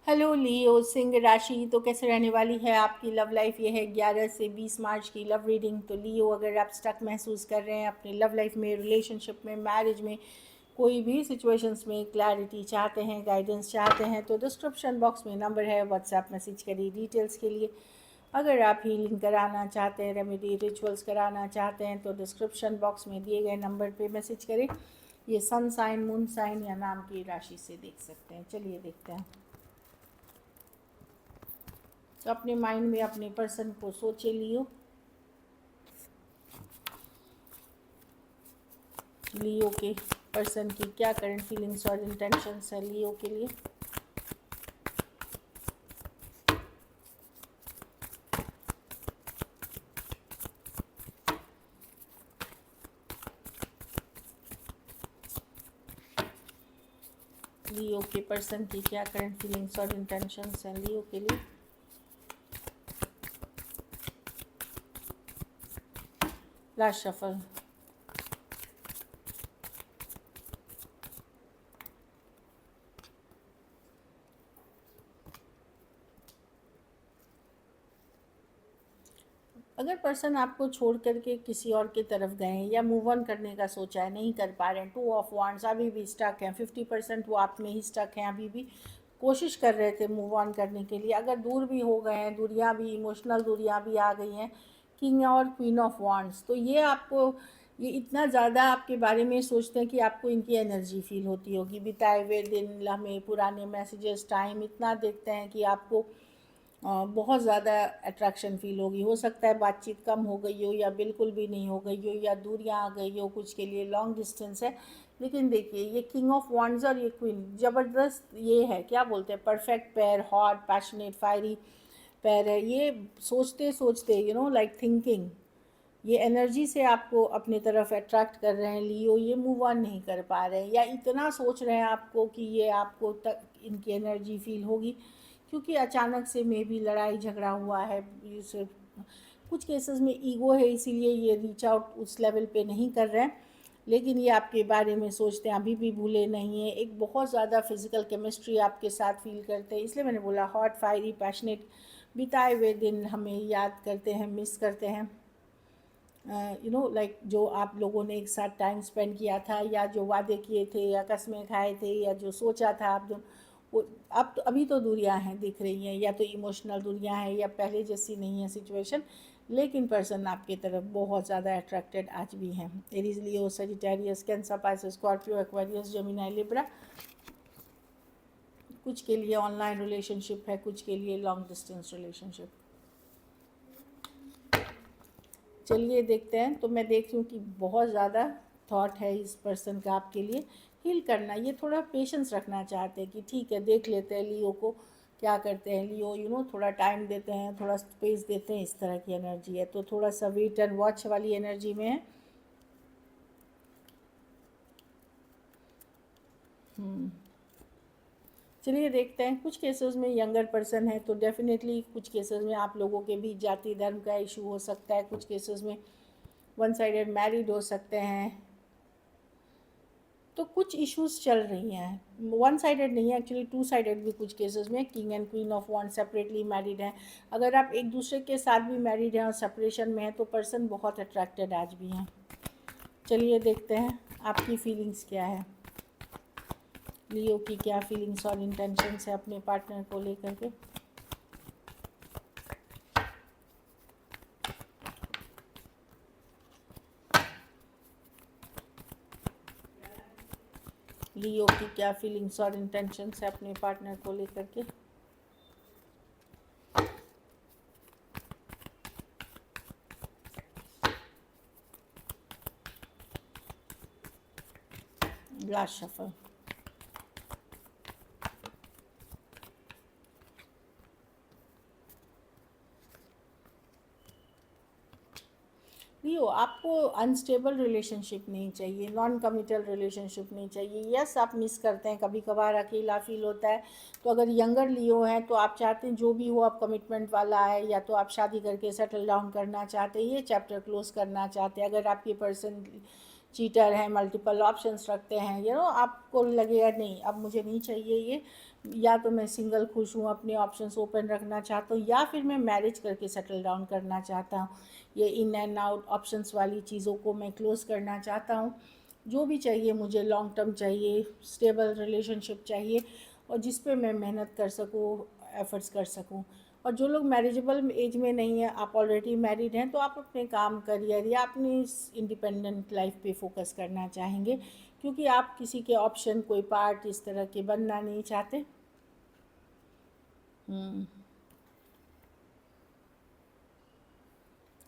Hello लियो सिंह राशि। तो कैसे रहने वाली है आपकी लव लाइफ? ये है 11 से 20 मार्च की लव रीडिंग। तो लियो, अगर आप स्टक महसूस कर रहे हैं अपनी लव लाइफ में, रिलेशनशिप में, मैरिज में, कोई भी सिचुएशंस में क्लैरिटी चाहते हैं, गाइडेंस चाहते हैं, तो डिस्क्रिप्शन बॉक्स में नंबर है, व्हाट्सएप मैसेज करिए डिटेल्स के लिए। अगर आप हीलिंग कराना चाहते हैं, रेमेडी रिचुअल्स कराना चाहते हैं, तो डिस्क्रिप्शन बॉक्स में दिए गए नंबर पे मैसेज करें। ये सन साइन, मून साइन या नाम की राशि से देख सकते हैं। चलिए देखते हैं। तो अपने माइंड में अपने पर्सन को सोचे लियो। लियो के पर्सन की क्या करंट फीलिंग्स और इंटेंशंस है लियो के लिए। लियो के पर्सन की क्या करंट फीलिंग्स और इंटेंशंस हैं लियो के लिए। Last shuffle. अगर पर्सन आपको छोड़ करके किसी और की तरफ गए हैं या मूव ऑन करने का सोचा है, नहीं कर पा रहे हैं, 2 ऑफ वांड्स, अभी भी स्टक हैं, 50% वो आप में ही स्टक हैं, अभी भी कोशिश कर रहे थे मूव ऑन करने के लिए। अगर दूर भी हो गए हैं, दूरियां भी, इमोशनल दूरियां भी आ गई हैं, किंग और क्वीन ऑफ वांड्स, तो ये आपको, ये इतना ज़्यादा आपके बारे में सोचते हैं कि आपको इनकी एनर्जी फील होती होगी। बिताए हुए दिन, लम्हे, पुराने मैसेजेस, टाइम इतना देखते हैं कि आपको बहुत ज़्यादा अट्रैक्शन फील होगी। हो सकता है बातचीत कम हो गई हो, या बिल्कुल भी नहीं हो गई हो, या दूरियां आ गई हो, कुछ के लिए लॉन्ग डिस्टेंस है। लेकिन देखिए, ये किंग ऑफ वांड्स और ये क्वीन ज़बरदस्त, ये है क्या बोलते हैं, perfect pair, hot, passionate, fiery pair है। ये सोचते सोचते, लाइक थिंकिंग, ये एनर्जी से आपको अपनी तरफ अट्रैक्ट कर रहे हैं लियो। ये मूव ऑन नहीं कर पा रहे हैं, या इतना सोच रहे हैं आपको कि ये आपको तक इनकी एनर्जी फील होगी, क्योंकि अचानक से मे भी लड़ाई झगड़ा हुआ है। ये सिर्फ कुछ केसेस में ईगो है, इसीलिए ये रीच आउट उस लेवल पे नहीं कर रहे हैं। लेकिन ये आपके बारे में सोचते हैं, अभी भी भूले नहीं हैं। एक बहुत ज़्यादा फिजिकल केमिस्ट्री आपके साथ फील करते हैं, इसलिए मैंने बोला हॉट, फायरी, पैशनेट। बिताए हुए दिन हमें याद करते हैं, मिस करते हैं। लाइक जो आप लोगों ने एक साथ टाइम स्पेंड किया था, या जो वादे किए थे, या कस्में खाए थे, या जो सोचा था आप दोनों, वो अब तो, अभी तो दूरियां हैं दिख रही हैं, या तो इमोशनल दूरियां हैं, या पहले जैसी नहीं है सिचुएशन। लेकिन पर्सन आपकी तरफ बहुत ज़्यादा अट्रैक्टेड आज भी हैं। Aries, Leo, Sagittarius, Cancer, Pisces, Scorpio, Aquarius, Gemini, Libra. कुछ के लिए ऑनलाइन रिलेशनशिप है, कुछ के लिए लॉन्ग डिस्टेंस रिलेशनशिप। चलिए देखते हैं। तो मैं देख रही हूँ कि बहुत ज़्यादा थॉट है इस पर्सन का आपके लिए। हील करना, ये थोड़ा पेशेंस रखना चाहते हैं कि ठीक है, देख लेते हैं लियो को क्या करते हैं। लियो थोड़ा टाइम देते हैं, थोड़ा स्पेस देते हैं, इस तरह की एनर्जी है। तो थोड़ा सा वेट एंड वॉच वाली एनर्जी में है। चलिए देखते हैं। कुछ केसेस में यंगर पर्सन है, तो डेफिनेटली कुछ केसेस में आप लोगों के बीच जाति धर्म का इशू हो सकता है। कुछ केसेस में वन साइडेड मैरिड हो सकते हैं। तो कुछ इश्यूज चल रही हैं, वन साइडेड नहीं है एक्चुअली, टू साइडेड भी कुछ केसेस में। King and queen of one separately married हैं। अगर आप एक दूसरे के साथ भी मैरिड हैं और सेपरेशन में है, तो पर्सन बहुत अट्रैक्टेड आज भी हैं। चलिए देखते हैं आपकी फीलिंग्स क्या है, लियो की क्या फीलिंग्स और इंटेंशंस है अपने पार्टनर को लेकर के। लियो की क्या फीलिंग्स और इंटेंशंस है अपने पार्टनर को लेकर के। Last shuffle. लियो, आपको अनस्टेबल रिलेशनशिप नहीं चाहिए, नॉन कमिटल रिलेशनशिप नहीं चाहिए। यस, आप मिस करते हैं, कभी कभार अकेला फील होता है। तो अगर यंगर लियो हैं, तो आप चाहते हैं जो भी हो, आप कमिटमेंट वाला है, या तो आप शादी करके सेटल डाउन करना चाहते हैं, ये चैप्टर क्लोज करना चाहते हैं। अगर आपके पर्सन चीटर हैं, मल्टीपल ऑप्शंस रखते हैं, आपको लगेगा नहीं अब मुझे नहीं चाहिए ये, या तो मैं सिंगल खुश हूँ, अपने ऑप्शंस ओपन रखना चाहता हूँ, या फिर मैं मैरिज करके सेटल डाउन करना चाहता हूँ, ये इन एंड आउट ऑप्शंस वाली चीज़ों को मैं क्लोज़ करना चाहता हूँ। जो भी चाहिए मुझे, लॉन्ग टर्म चाहिए, स्टेबल रिलेशनशिप चाहिए, और जिस पे मैं मेहनत कर सकूँ, एफर्ट्स कर सकूँ। और जो लोग मैरिजेबल एज में नहीं है, आप ऑलरेडी मैरिड हैं, तो आप अपने काम, करियर या अपनी इंडिपेंडेंट लाइफ पे फोकस करना चाहेंगे, क्योंकि आप किसी के ऑप्शन, कोई पार्ट इस तरह के बनना नहीं चाहते।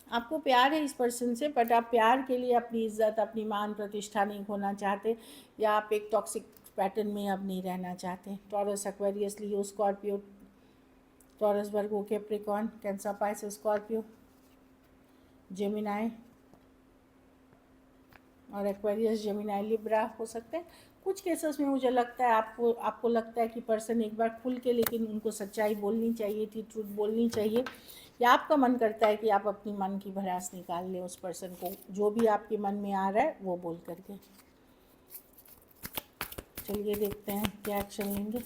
आपको प्यार है इस पर्सन से, बट आप प्यार के लिए अपनी इज्जत, अपनी मान प्रतिष्ठा नहीं खोना चाहते, या आप एक टॉक्सिक पैटर्न में अब नहीं रहना चाहते। Taurus, Aquarius, Leo, Scorpio, Taurus, Virgo, Capricorn, Cancer, Pisces, Scorpio, Gemini और एक्वेरियस, जेमिनाई, लिब्रा हो सकते हैं। कुछ केसेस में मुझे लगता है आपको लगता है कि पर्सन एक बार खुल के, लेकिन उनको सच्चाई बोलनी चाहिए थी, ट्रूथ बोलनी चाहिए, या आपका मन करता है कि आप अपनी मन की भड़ास निकाल लें उस पर्सन को, जो भी आपके मन में आ रहा है वो बोल करके। चलिए देखते हैं क्या एक्शन लेंगे।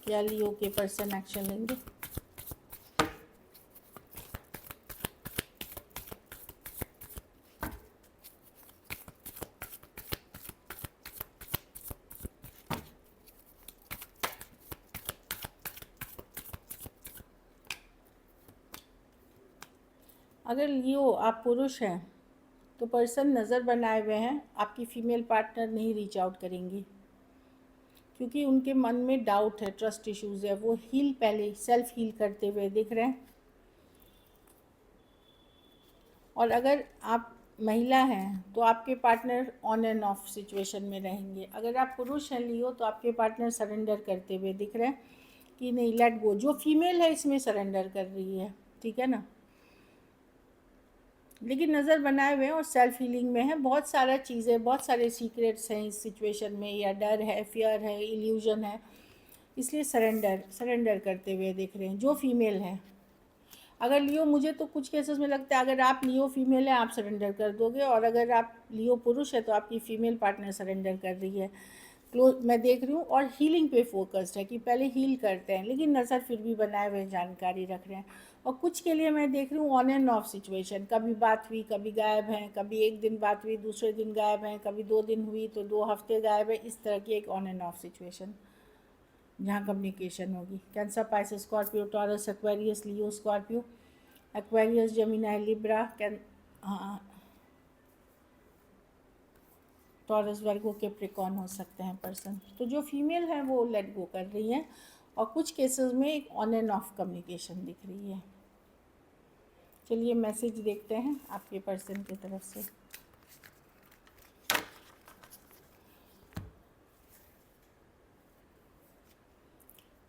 क्या लियो के पर्सन एक्शन लेंगे। अगर लियो आप पुरुष हैं तो पर्सन नज़र बनाए हुए हैं, आपकी फ़ीमेल पार्टनर नहीं रीच आउट करेंगी, क्योंकि उनके मन में डाउट है, ट्रस्ट इश्यूज़ है, वो हील, पहले सेल्फ हील करते हुए दिख रहे हैं। और अगर आप महिला हैं तो आपके partner on and off situation में रहेंगे। अगर आप पुरुष हैं लियो, तो आपके पार्टनर सरेंडर करते हुए दिख रहे हैं कि नहीं, लेट गो। जो फीमेल है इसमें सरेंडर कर रही है, ठीक है ना, लेकिन नज़र बनाए हुए हैं और सेल्फ हीलिंग में है। बहुत सारा चीज़ें, बहुत सारे सीक्रेट्स हैं इस सिचुएशन में, या डर है, फियर है, इल्यूजन है, इसलिए सरेंडर करते हुए दिख रहे हैं जो फीमेल है। अगर लियो, मुझे तो कुछ केसेस में लगता है अगर आप लियो फीमेल है आप सरेंडर कर दोगे, और अगर आप लियो पुरुष है तो आपकी फ़ीमेल पार्टनर सरेंडर कर रही है। क्लोज मैं देख रही हूँ, और हीलिंग पे फोकस्ड है कि पहले हील करते हैं, लेकिन नज़र फिर भी बनाए हुए जानकारी रख रहे हैं। और कुछ के लिए मैं देख रही हूँ ऑन एंड ऑफ सिचुएशन, कभी बात हुई कभी गायब हैं, कभी एक दिन बात हुई दूसरे दिन गायब हैं, कभी 2 दिन हुई तो 2 हफ्ते गायब है, इस तरह की एक ऑन एंड ऑफ सिचुएशन जहाँ कम्युनिकेशन होगी। Cancer, Pisces, Scorpio, Taurus, Aquarius, Leo, Scorpio, Aquarius, Gemini, Libra, हाँ, टॉरस, वर्गो, कैप्रिकॉर्न हो सकते हैं पर्सन। तो जो फीमेल है वो लेट गो कर रही हैं, और कुछ केसेस में एक ऑन एंड ऑफ कम्युनिकेशन दिख रही है। चलिए मैसेज देखते हैं आपके पर्सन की तरफ से।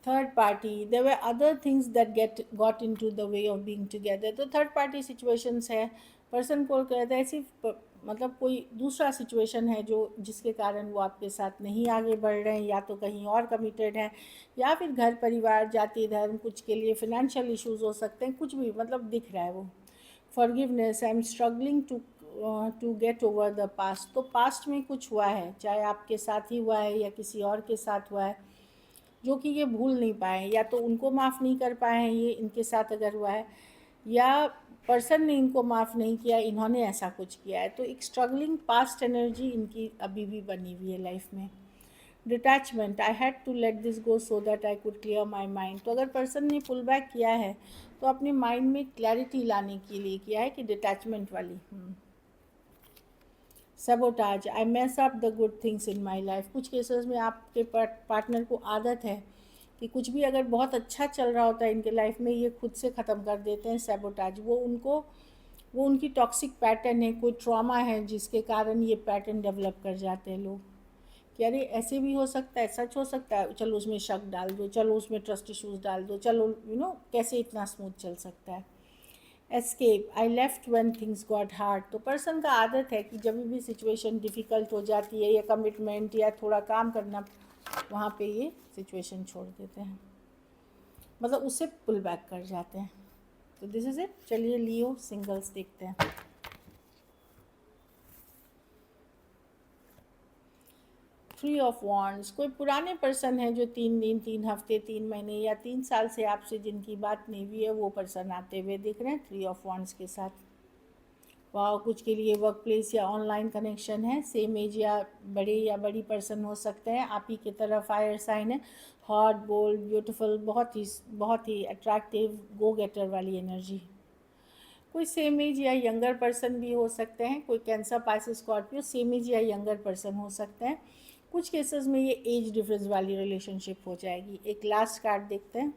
Third party, there were other things that got into the way of being together. तो थर्ड पार्टी सिचुएशंस है, पर्सन को कहता है सिर्फ, मतलब कोई दूसरा सिचुएशन है जो जिसके कारण वो आपके साथ नहीं आगे बढ़ रहे हैं, या तो कहीं और कमिटेड हैं, या फिर घर परिवार, जाति धर्म, कुछ के लिए फिनेंशियल इश्यूज हो सकते हैं, कुछ भी मतलब दिख रहा है वो। Forgiveness, I am struggling to get over the past. तो पास्ट में कुछ हुआ है, चाहे आपके साथ ही हुआ है या किसी और के साथ हुआ है, जो कि ये भूल नहीं पाए, या तो उनको माफ़ नहीं कर पाए हैं, ये इनके साथ अगर हुआ है, या पर्सन ने इनको माफ़ नहीं किया, इन्होंने ऐसा कुछ किया है। तो एक स्ट्रगलिंग पास्ट एनर्जी इनकी अभी भी बनी हुई है लाइफ में। Detachment, I had to let this go so that I could clear my mind. तो अगर पर्सन ने पुल बैक किया है तो अपने माइंड में क्लैरिटी लाने के लिए किया है, कि डिटैचमेंट वाली। Sabotage, I mess up the good things in my life. कुछ केसेस में आपके पार्टनर को आदत है कि कुछ भी अगर बहुत अच्छा चल रहा होता है इनके लाइफ में, ये खुद से ख़त्म कर देते हैं। सैबोटाज, वो उनकी टॉक्सिक पैटर्न है, कोई ट्रॉमा है जिसके कारण ये पैटर्न डेवलप कर जाते हैं लोग, कि अरे ऐसे भी हो सकता है, सच हो सकता है, चलो उसमें शक डाल दो, चलो उसमें ट्रस्ट इश्यूज डाल दो, चलो कैसे इतना स्मूथ चल सकता है। Escape, I left when things got hard. तो पर्सन का आदत है कि जब भी सिचुएशन डिफ़िकल्ट हो जाती है, या कमिटमेंट या थोड़ा काम करना, वहाँ पे ये सिचुएशन छोड़ देते हैं, मतलब उससे पुल बैक कर जाते हैं। तो दिस इज़ इट। चलिए लियो सिंगल्स देखते हैं। थ्री ऑफ वॉन्ड्स, कोई पुराने पर्सन है जो 3 दिन 3 हफ्ते 3 महीने या 3 साल से आपसे जिनकी बात नहीं हुई है, वो पर्सन आते हुए दिख रहे हैं थ्री ऑफ वॉन्ड्स के साथ। वाह, कुछ के लिए वर्क प्लेस या ऑनलाइन कनेक्शन है, सेम एज या बड़े या बड़ी पर्सन हो सकते हैं, आप ही की तरह फायर साइन है, हॉट बोल्ड ब्यूटीफुल, बहुत ही अट्रैक्टिव गो गेटर वाली एनर्जी। कोई सेम एज या यंगर पर्सन भी हो सकते हैं, कोई cancer Pisces Scorpio same age या यंगर पर्सन हो सकते हैं। कुछ केसेस में ये एज डिफरेंस वाली रिलेशनशिप हो जाएगी। एक लास्ट कार्ड देखते हैं,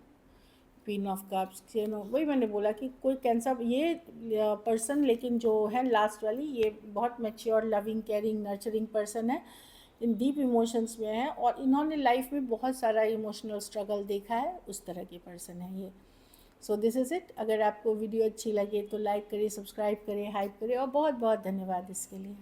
क्वीन ऑफ कप्स। वही मैंने बोला कि कोई कैंसर ये पर्सन, लेकिन जो है लास्ट वाली, ये बहुत mature loving caring nurturing person है, इन डीप इमोशंस में है और इन्होंने लाइफ में बहुत सारा इमोशनल स्ट्रगल देखा है, उस तरह के पर्सन है ये। So this is it. अगर आपको वीडियो अच्छी लगे तो लाइक करें, सब्सक्राइब करें, हाइप करें और बहुत बहुत धन्यवाद इसके लिए।